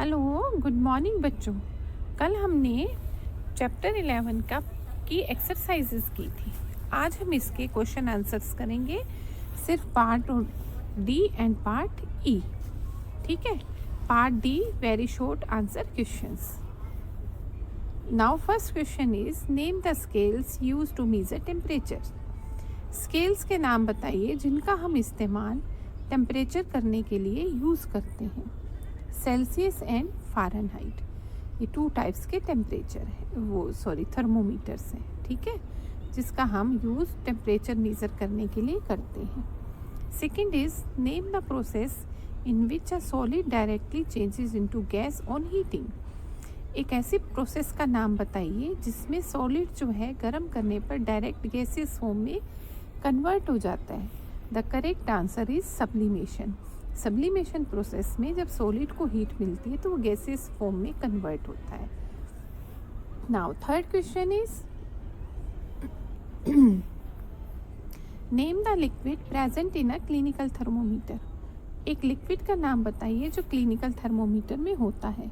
Hello, good morning बच्चों। कल हमने चैप्टर 11 का की एक्सरसाइजेस की थी। आज हम इसके क्वेश्चन आंसर्स करेंगे, सिर्फ part D and part E. ठीक है, part D very short answer questions. Now first question is name the scales use to measure temperature. Scales के नाम बताइए जिनका हम इस्तेमाल टेम्परेचर करने के लिए यूज़ करते हैं। सेल्सियस एंड फ़ारेनहाइट, ये 2 टाइप्स के टेम्परेचर है, थर्मोमीटर्स हैं। ठीक है, जिसका हम यूज़ टेम्परेचर मेज़र करने के लिए करते हैं। Second is name the process in which a solid directly changes into gas on heating. एक ऐसी प्रोसेस का नाम बताइए जिसमें सॉलिड जो है गर्म करने पर डायरेक्ट गैसियस फॉर्म में कन्वर्ट हो जाता है। The correct answer is sublimation. Sublimation process में जब सॉलिड को हीट मिलती है तो वो गैसियस फॉर्म में कन्वर्ट होता है। Now third question is name the liquid present in a clinical thermometer. एक लिक्विड का नाम बताइए जो क्लिनिकल थर्मोमीटर में होता है।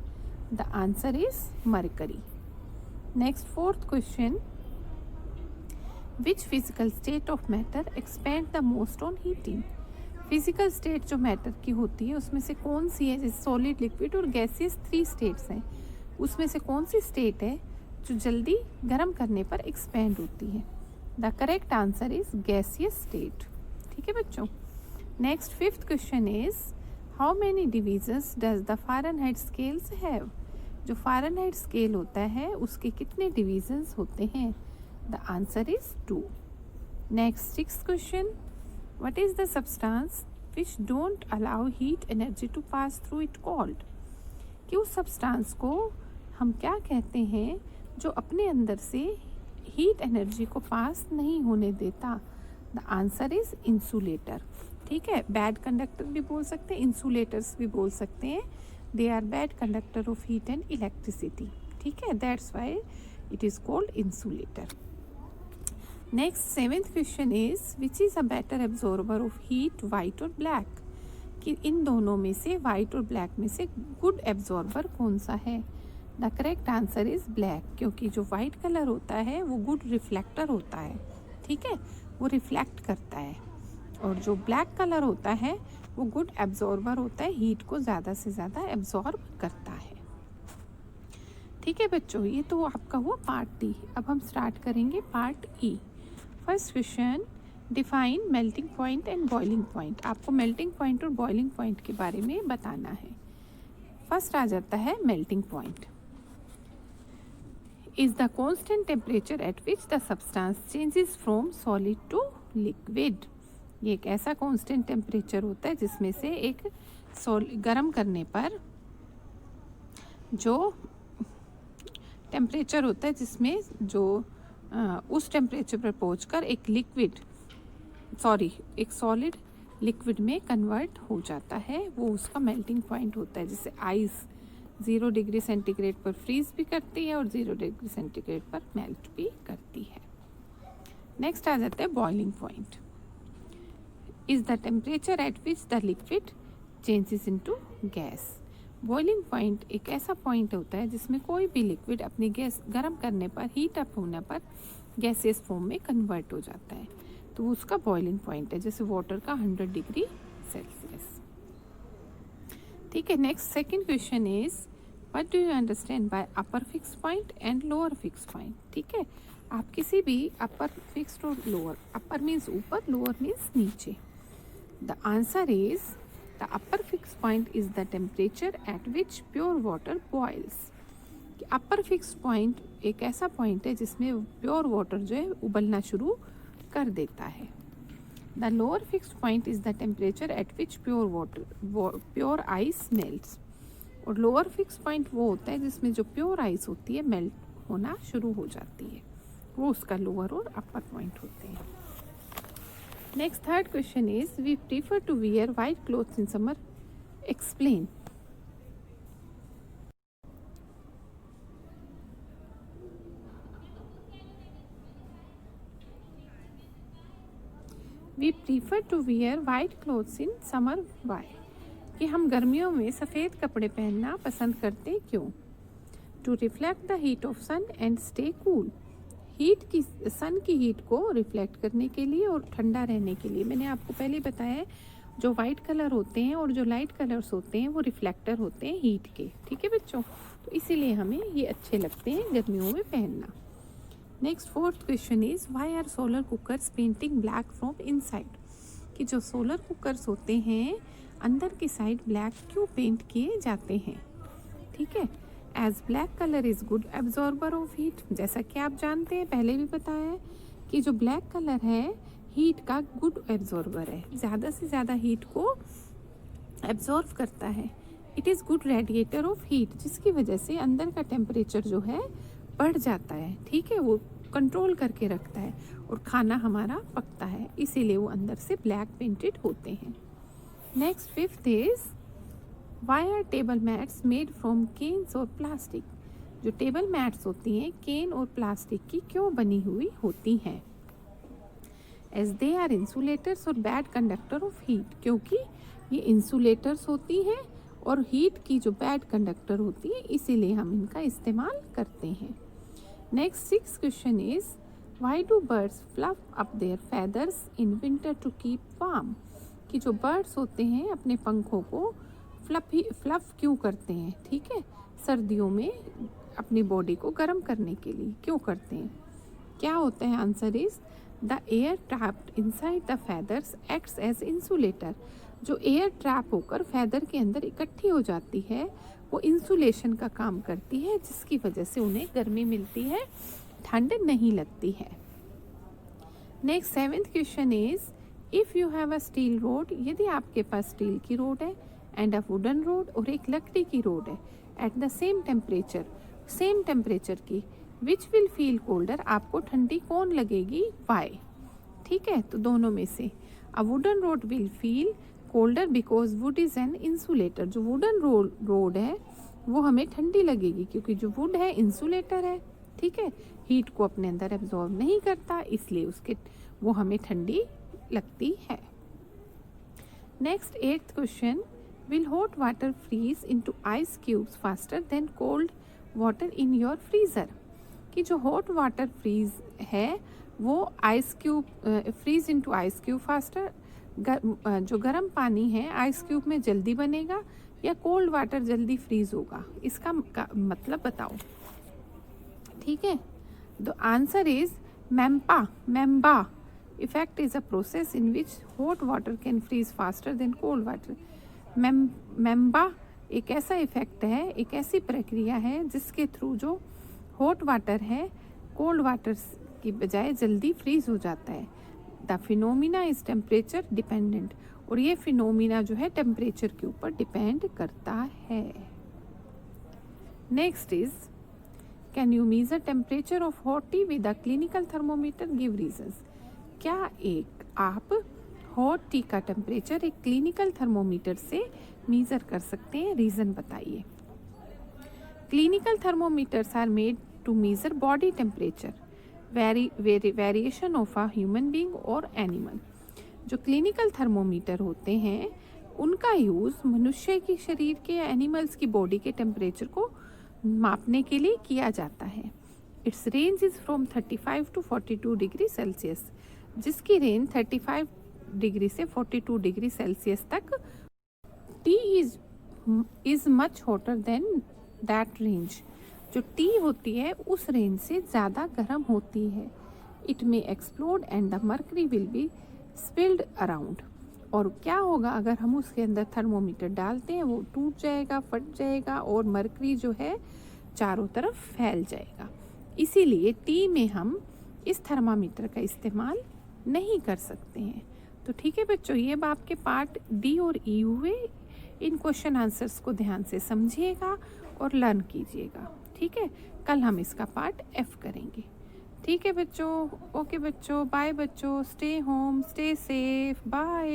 The answer is mercury. Next fourth question, which physical state of matter expand the most on heating. Physical state जो matter की होती है उसमें से कौन सी है, जैसे सॉलिड, लिक्विड और गैसियस 3 स्टेट्स हैं, उसमें से कौन सी स्टेट है जो जल्दी गर्म करने पर एक्सपेंड होती है। The correct answer is gaseous state. ठीक है बच्चों। Next fifth question is how many divisions does the Fahrenheit scales have. जो फ़ारेनहाइट स्केल होता है उसके कितने डिवीजन्स होते हैं। The answer is 2। Next sixth question, what is the substance which don't allow heat energy to pass through it called। कि उस substance को हम क्या कहते हैं जो अपने अंदर से हीट एनर्जी को पास नहीं होने देता। The answer is insulator. ठीक है, बैड कंडक्टर भी बोल सकते हैं, इंसुलेटर्स भी बोल सकते हैं। They are bad conductor of heat and electricity. ठीक है, that's why it is called insulator. Next seventh question is which is a better absorber of heat, white और ब्लैक। कि इन दोनों में से, वाइट और ब्लैक में से गुड एब्जॉर्बर कौन सा है। The correct answer is black, क्योंकि जो वाइट कलर होता है वो गुड रिफ्लेक्टर होता है। ठीक है, वो रिफ्लेक्ट करता है, और जो ब्लैक कलर होता है वो गुड एब्जॉर्बर होता है, हीट को ज़्यादा से ज़्यादा एब्जॉर्ब करता है। ठीक है बच्चों, ये तो आपका हुआ पार्ट डी। अब हम स्टार्ट करेंगे part E. First question, define melting point and boiling point. आपको मेल्टिंग पॉइंट और बॉइलिंग पॉइंट के बारे में बताना है। फर्स्ट आ जाता है melting point. Is the constant temperature at which the substance changes from solid to liquid. ये एक ऐसा कांस्टेंट टेम्परेचर होता है जिसमें से एक गर्म करने पर जो टेम्परेचर होता है जिसमें जो उस टेम्परेचर पर पहुंचकर एक सॉलिड लिक्विड में कन्वर्ट हो जाता है, वो उसका मेल्टिंग पॉइंट होता है। जैसे आइस 0 डिग्री सेंटीग्रेड पर फ्रीज भी करती है और 0 डिग्री सेंटीग्रेड पर मेल्ट भी करती है। नेक्स्ट आ जाता है boiling point. Is the temperature at which the liquid changes into gas. Boiling point एक ऐसा पॉइंट होता है जिसमें कोई भी लिक्विड अपनी गैस गर्म करने पर, हीट अप होने पर गैसियस फॉर्म में कन्वर्ट हो जाता है, तो उसका बॉइलिंग पॉइंट है। जैसे वाटर का 100 डिग्री सेल्सियस। ठीक है, next second question is what do you understand by upper fix point and lower fix point. ठीक है, आप किसी भी अपर फिक्स्ड और लोअर, अपर मीन्स ऊपर, लोअर मीन्स नीचे। The answer is the upper fix point is the temperature at which pure water boils. Upper fix point एक ऐसा पॉइंट है जिसमें प्योर वाटर जो है उबलना शुरू कर देता है। The lower fix point is the temperature at which pure ice melts. और लोअर फिक्स पॉइंट वो होता है जिसमें जो प्योर आइस होती है मेल्ट होना शुरू हो जाती है, वो उसका लोअर और अपर पॉइंट होते हैं। Next third question is we prefer to wear white clothes in summer, explain. We prefer to wear white clothes in summer. Why? कि हम गर्मियों में सफ़ेद कपड़े पहनना पसंद करते क्यों? To reflect the heat of sun and stay cool. Sun की हीट को रिफ्लेक्ट करने के लिए और ठंडा रहने के लिए। मैंने आपको पहले बताया है, जो वाइट कलर होते हैं और जो लाइट कलर्स होते हैं वो रिफ्लेक्टर होते हैं हीट के। ठीक है बच्चों, तो इसीलिए हमें ये अच्छे लगते हैं गर्मियों में पहनना। Next fourth question is why are solar cookers painting black from inside? कि जो सोलर कुकर्स होते हैं अंदर की साइड ब्लैक क्यों पेंट किए जाते हैं? ठीक है, as black colour is good absorber of heat. जैसा कि आप जानते हैं, पहले भी बताया है कि जो ब्लैक कलर है हीट का गुड एब्जॉर्बर है, ज़्यादा से ज़्यादा हीट को एब्जॉर्व करता है। It is good radiator of heat, जिसकी वजह से अंदर का टेम्परेचर जो है बढ़ जाता है। ठीक है, वो कंट्रोल करके रखता है और खाना हमारा पकता है, इसीलिए वो अंदर से ब्लैक पेंटेड होते हैं। Next fifth is why are table mats made from canes और प्लास्टिक? जो टेबल मैट्स होती हैं केन और प्लास्टिक की क्यों बनी हुई होती हैं? एज दे आर इंसुलेटर्स और बैड कंडक्टर ऑफ हीट। क्योंकि ये इंसुलेटर्स होती हैं और हीट की जो बैड कंडक्टर होती है, इसीलिए हम इनका इस्तेमाल करते हैं। Next six question is why do birds fluff up their feathers in winter to keep warm? कि जो बर्ड्स होते हैं अपने पंखों को फ्लफ क्यों करते हैं? ठीक है, सर्दियों में अपनी बॉडी को गर्म करने के लिए क्यों करते हैं? क्या होता है? Answer is the air trapped inside the feathers acts as insulator. जो एयर ट्रैप होकर फेदर के अंदर इकट्ठी हो जाती है वो इंसुलेशन का काम करती है, जिसकी वजह से उन्हें गर्मी मिलती है, ठंड नहीं लगती है। Next seventh question is if you have a steel road, यदि आपके पास स्टील की रोड है एंड अ वुडन रोड और एक लकड़ी की रोड है एट द सेम टेम्परेचर की, विच विल फील कोल्डर? आपको ठंडी कौन लगेगी? वाई? ठीक है, तो दोनों में से। A wooden road will feel colder because would is an insulator. जो वुडन रोड है वो हमें ठंडी लगेगी क्योंकि जो वुड है इंसुलेटर है। ठीक है, हीट को अपने अंदर एब्जॉर्ब नहीं करता, इसलिए वो हमें ठंडी लगती है। Next eighth question, will hot water freeze into ice cubes faster than cold water in your freezer? कि जो हॉट वाटर फ्रीज है वो ice cube freeze into ice cube faster, जो गर्म पानी है आइस क्यूब में जल्दी बनेगा या कोल्ड वाटर जल्दी फ्रीज होगा? इसका मतलब बताओ। ठीक है, the answer is Mpemba effect is a process in which hot water can freeze faster than cold water. Mpemba एक ऐसा इफेक्ट है, एक ऐसी प्रक्रिया है जिसके थ्रू जो हॉट वाटर है कोल्ड वाटर की बजाय जल्दी फ्रीज हो जाता है। The phenomena is temperature dependent, और ये फिनोमिना जो है टेम्परेचर के ऊपर डिपेंड करता है। Next is can you measure temperature of hot tea with a clinical thermometer? Give reasons. क्या आप हॉट टी का टेम्परेचर एक क्लिनिकल थर्मोमीटर से मेजर कर सकते हैं? रीज़न बताइए। Clinical thermometers are made to measure body temperature variation of a human being और एनिमल। जो क्लिनिकल थर्मोमीटर होते हैं उनका यूज़ मनुष्य के शरीर के या एनिमल्स की बॉडी के टेम्परेचर को मापने के लिए किया जाता है। Its range is from 35 to 42 degree Celsius, जिसकी रेंज 35 डिग्री से 42 डिग्री सेल्सियस तक। T is much hotter than that range. जो टी होती है उस रेंज से ज़्यादा गर्म होती है। It may explode and the mercury will be spilled around. और क्या होगा अगर हम उसके अंदर थर्मोमीटर डालते हैं? वो टूट जाएगा, फट जाएगा और मर्करी जो है चारों तरफ फैल जाएगा। इसीलिए टी में हम इस थर्मामीटर का इस्तेमाल नहीं कर सकते हैं। तो ठीक है बच्चों, ये आपके पार्ट डी और ई हुए। इन क्वेश्चन आंसर्स को ध्यान से समझिएगा और लर्न कीजिएगा। ठीक है, कल हम इसका पार्ट एफ करेंगे। ठीक है बच्चों, ओके बच्चों, बाय बच्चों, stay home, stay safe, bye.